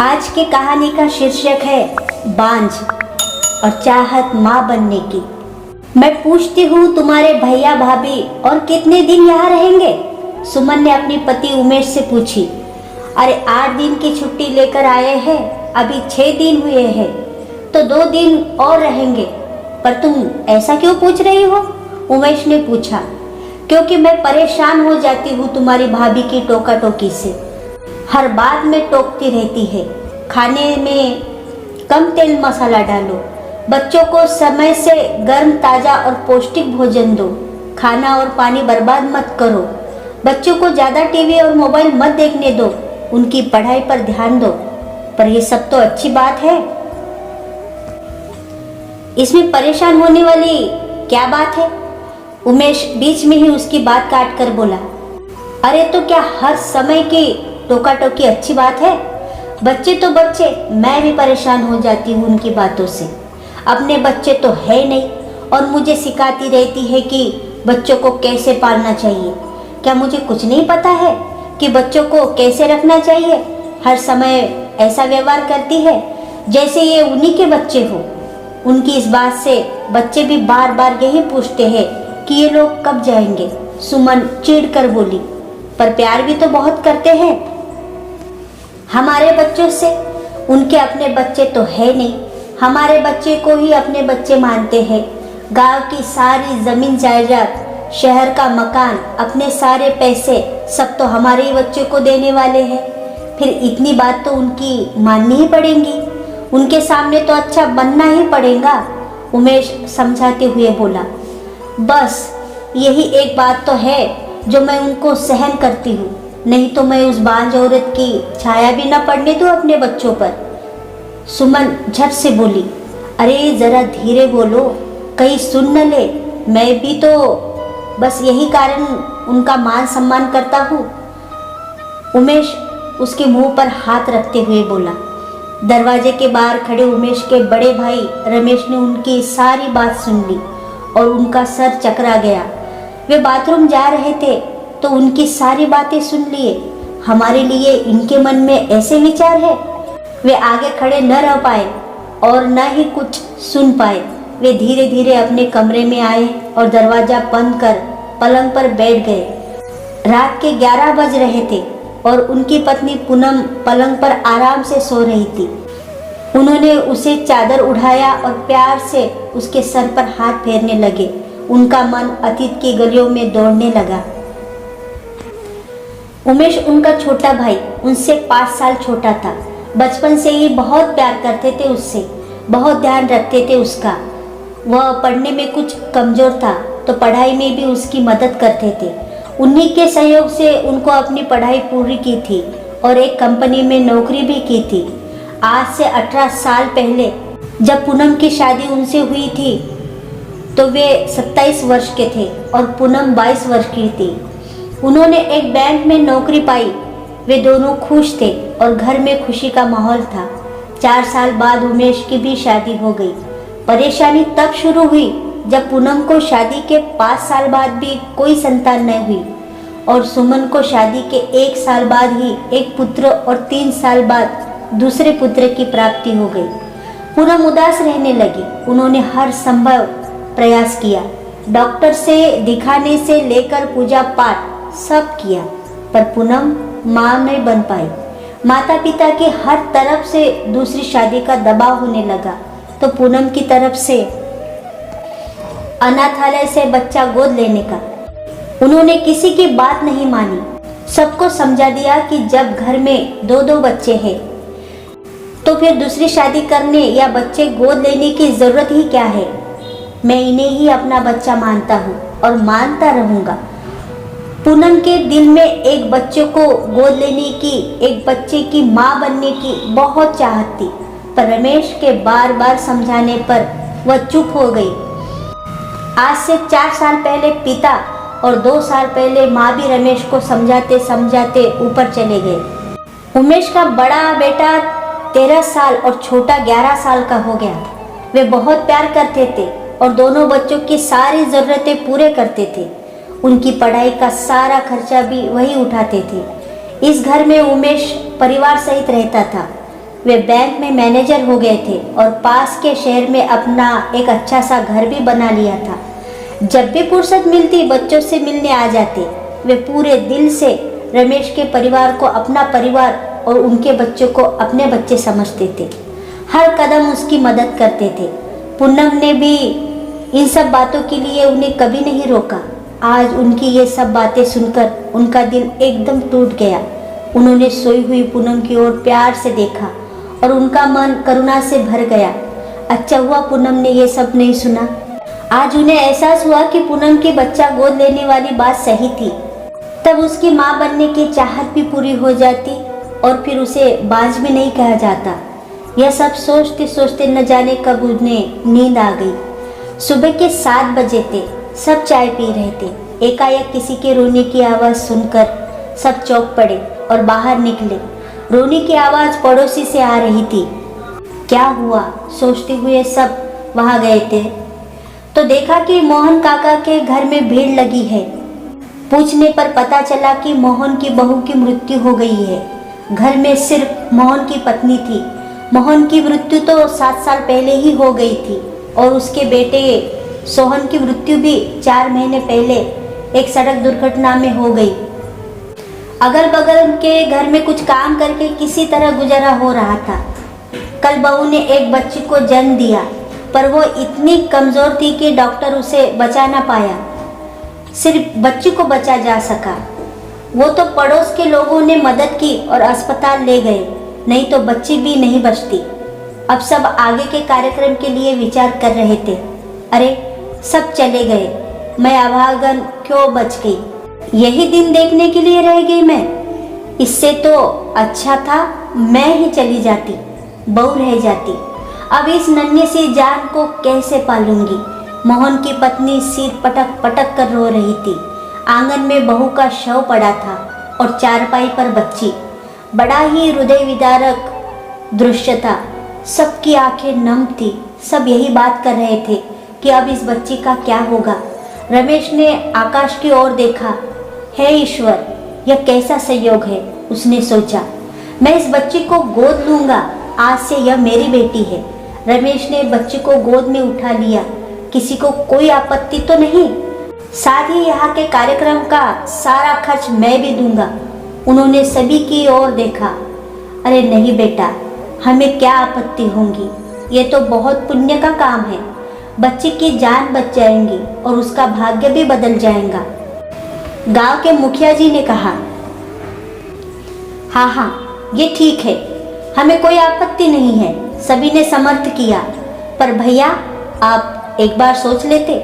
आज की कहानी का शीर्षक है बांझ और चाहत माँ बनने की। मैं पूछती हूँ तुम्हारे भैया भाभी और कितने दिन यहाँ रहेंगे? सुमन ने अपने पति उमेश से पूछी। अरे 8 दिन की छुट्टी लेकर आए हैं, अभी 6 दिन हुए हैं, तो 2 दिन और रहेंगे। पर तुम ऐसा क्यों पूछ रही हो? उमेश ने पूछा। क्योंकि मैं परेशान हो जाती हूँ तुम्हारी भाभी की टोका टोकी से। हर बात में टोकती रहती है। खाने में कम तेल मसाला डालो, बच्चों को समय से गर्म ताज़ा और पौष्टिक भोजन दो, खाना और पानी बर्बाद मत करो, बच्चों को ज़्यादा टीवी और मोबाइल मत देखने दो, उनकी पढ़ाई पर ध्यान दो। पर ये सब तो अच्छी बात है, इसमें परेशान होने वाली क्या बात है? उमेश बीच में ही उसकी बात काट कर बोला। अरे तो क्या हर समय की टोका टोकी अच्छी बात है? बच्चे तो बच्चे, मैं भी परेशान हो जाती हूँ उनकी बातों से। अपने बच्चे तो है नहीं और मुझे सिखाती रहती है कि बच्चों को कैसे पालना चाहिए। क्या मुझे कुछ नहीं पता है कि बच्चों को कैसे रखना चाहिए? हर समय ऐसा व्यवहार करती है जैसे ये उन्हीं के बच्चे हो। उनकी इस बात से बच्चे भी बार बार यही पूछते हैं कि ये लोग कब जाएंगे। सुमन चिढ़ कर बोली। पर प्यार भी तो बहुत करते हैं हमारे बच्चों से। उनके अपने बच्चे तो है नहीं, हमारे बच्चे को ही अपने बच्चे मानते हैं। गांव की सारी जमीन जायदाद, शहर का मकान, अपने सारे पैसे सब तो हमारे ही बच्चे को देने वाले हैं। फिर इतनी बात तो उनकी माननी ही पड़ेगी, उनके सामने तो अच्छा बनना ही पड़ेगा। उमेश समझाते हुए बोला। बस यही एक बात तो है जो मैं उनको सहन करती हूँ, नहीं तो मैं उस बांझ औरत की छाया भी न पड़ने दूँ अपने बच्चों पर। सुमन झट से बोली। अरे जरा धीरे बोलो, कहीं सुन न ले। मैं भी तो बस यही कारण उनका मान सम्मान करता हूँ। उमेश उसके मुंह पर हाथ रखते हुए बोला। दरवाजे के बाहर खड़े उमेश के बड़े भाई रमेश ने उनकी सारी बात सुन ली और उनका सर चकरा गया। वे बाथरूम जा रहे थे तो उनकी सारी बातें सुन लिए। हमारे लिए इनके मन में ऐसे विचार है? वे आगे खड़े न रह पाए और न ही कुछ सुन पाए। वे धीरे धीरे अपने कमरे में आए और दरवाजा बंद कर पलंग पर बैठ गए। रात के 11 बज रहे थे और उनकी पत्नी पूनम पलंग पर आराम से सो रही थी। उन्होंने उसे चादर उठाया और प्यार से उसके सर पर हाथ फेरने लगे। उनका मन अतीत की गलियों में दौड़ने लगा। उमेश उनका छोटा भाई उनसे 5 साल छोटा था। बचपन से ही बहुत प्यार करते थे उससे, बहुत ध्यान रखते थे उसका। वह पढ़ने में कुछ कमजोर था तो पढ़ाई में भी उसकी मदद करते थे। उन्हीं के सहयोग से उनको अपनी पढ़ाई पूरी की थी और एक कंपनी में नौकरी भी की थी। आज से 18 साल पहले जब पूनम की शादी उनसे हुई थी तो वे 27 वर्ष के थे और पूनम 22 वर्ष की थी। उन्होंने एक बैंक में नौकरी पाई। वे दोनों खुश थे और घर में खुशी का माहौल था। 4 साल बाद उमेश की भी शादी हो गई। परेशानी तब शुरू हुई जब पूनम को शादी के 5 साल बाद भी कोई संतान न हुई और सुमन को शादी के 1 साल बाद ही एक पुत्र और 3 साल बाद दूसरे पुत्र की प्राप्ति हो गई। पूनम उदास रहने लगी। उन्होंने हर संभव प्रयास किया, डॉक्टर से दिखाने से लेकर पूजा पाठ सब किया, पर पूनम मां नहीं बन पाई। माता पिता के हर तरफ से दूसरी शादी का दबाव होने लगा तो पूनम की तरफ से अनाथालय से बच्चा गोद लेने का। उन्होंने किसी की बात नहीं मानी। सबको समझा दिया कि जब घर में 2-2 बच्चे हैं तो फिर दूसरी शादी करने या बच्चे गोद लेने की जरूरत ही क्या है। मैं इन्हें ही अपना बच्चा मानता हूँ और मानता रहूँगा। पूनम के दिल में एक बच्चे को गोद लेने की, एक बच्चे की माँ बनने की बहुत चाहत थी, पर रमेश के बार बार समझाने पर वह चुप हो गई। आज से 4 साल पहले पिता और 2 साल पहले माँ भी रमेश को समझाते समझाते ऊपर चले गए। उमेश का बड़ा बेटा 13 साल और छोटा 11 साल का हो गया। वे बहुत प्यार करते थे और दोनों बच्चों की सारी ज़रूरतें पूरे करते थे। उनकी पढ़ाई का सारा खर्चा भी वही उठाते थे। इस घर में उमेश परिवार सहित रहता था। वे बैंक में मैनेजर हो गए थे और पास के शहर में अपना एक अच्छा सा घर भी बना लिया था। जब भी फुर्सत मिलती बच्चों से मिलने आ जाते। वे पूरे दिल से रमेश के परिवार को अपना परिवार और उनके बच्चों को अपने बच्चे समझते थे। हर कदम उसकी मदद करते थे। पूनम ने भी इन सब बातों के लिए उन्हें कभी नहीं रोका। आज उनकी ये सब बातें सुनकर उनका दिल एकदम टूट गया। उन्होंने सोई हुई पूनम की ओर प्यार से देखा और उनका मन करुणा से भर गया। अच्छा हुआ पूनम ने ये सब नहीं सुना। आज उन्हें एहसास हुआ कि पूनम की बच्चा गोद लेने वाली बात सही थी। तब उसकी माँ बनने की चाहत भी पूरी हो जाती और फिर उसे बाज भी नहीं कहा जाता। यह सब सोचते सोचते न जाने कब उन्हें नींद आ गई। सुबह के 7 बजे थे। सब चाय पी रहे थे। एकाएक किसी के रोने की आवाज़ सुनकर सब चौंक पड़े और बाहर निकले। रोने की आवाज़ पड़ोसी से आ रही थी। क्या हुआ सोचते हुए सब वहाँ गए थे तो देखा कि मोहन काका के घर में भीड़ लगी है। पूछने पर पता चला कि मोहन की बहू की मृत्यु हो गई है। घर में सिर्फ मोहन की पत्नी थी। मोहन की मृत्यु तो 7 साल पहले ही हो गई थी और उसके बेटे सोहन की मृत्यु भी 4 महीने पहले एक सड़क दुर्घटना में हो गई। अगल बगल के घर में कुछ काम करके किसी तरह गुजारा हो रहा था। कल बहू ने एक बच्ची को जन्म दिया पर वो इतनी कमज़ोर थी कि डॉक्टर उसे बचा ना पाया। सिर्फ बच्ची को बचा जा सका। वो तो पड़ोस के लोगों ने मदद की और अस्पताल ले गए, नहीं तो बच्ची भी नहीं बचती। अब सब आगे के कार्यक्रम के लिए विचार कर रहे थे। अरे सब चले गए, मैं अभागन क्यों बच गई। यही दिन देखने के लिए रह गई मैं। इससे तो अच्छा था मैं ही चली जाती, बहू रह जाती। अब इस नन्ही सी जान को कैसे पालूंगी। मोहन की पत्नी सिर पटक पटक कर रो रही थी। आंगन में बहू का शव पड़ा था और चारपाई पर बच्ची। बड़ा ही हृदय विदारक दृश्य था। सबकी आंखें नम थी। सब यही बात कर रहे थे कि अब इस बच्ची का क्या होगा। रमेश ने आकाश की ओर देखा। हे ईश्वर, यह कैसा संयोग है, उसने सोचा। मैं इस बच्ची को गोद लूंगा। आज से यह मेरी बेटी है। रमेश ने बच्ची को गोद में उठा लिया। किसी को कोई आपत्ति तो नहीं। साथ ही यहाँ के कार्यक्रम का सारा खर्च मैं भी दूंगा। उन्होंने सभी की ओर देखा। अरे नहीं बेटा, हमें क्या आपत्ति होगी। ये तो बहुत पुण्य का काम है। बच्ची की जान बच जाएंगी और उसका भाग्य भी बदल जाएगा। गांव के मुखिया जी ने कहा। हाँ, ये ठीक है, हमें कोई आपत्ति नहीं है। सभी ने समर्थ किया। पर भैया, आप एक बार सोच लेते।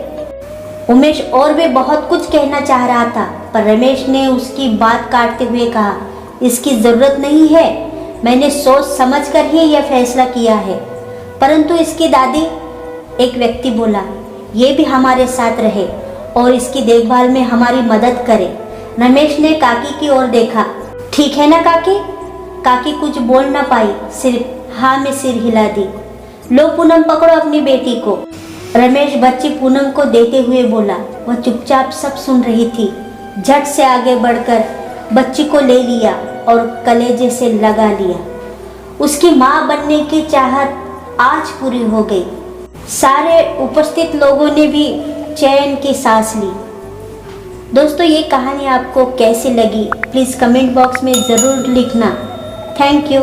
उमेश और भी बहुत कुछ कहना चाह रहा था पर रमेश ने उसकी बात काटते हुए कहा, इसकी ज़रूरत नहीं है। मैंने सोच समझ कर ही यह फैसला किया है। परंतु इसकी दादी, एक व्यक्ति बोला, ये भी हमारे साथ रहे और इसकी देखभाल में हमारी मदद करे। रमेश ने काकी की ओर देखा। ठीक है ना काकी? काकी कुछ बोल ना पाई, सिर्फ हाँ में सिर हिला दी। लो पूनम, पकड़ो अपनी बेटी को। रमेश बच्ची पूनम को देते हुए बोला। वह चुपचाप सब सुन रही थी। झट से आगे बढ़कर बच्ची को ले लिया और कलेजे से लगा लिया। उसकी माँ बनने की चाहत आज पूरी हो गई। सारे उपस्थित लोगों ने भी चैन की सांस ली। दोस्तों, ये कहानी आपको कैसी लगी प्लीज़ कमेंट बॉक्स में ज़रूर लिखना। Thank you.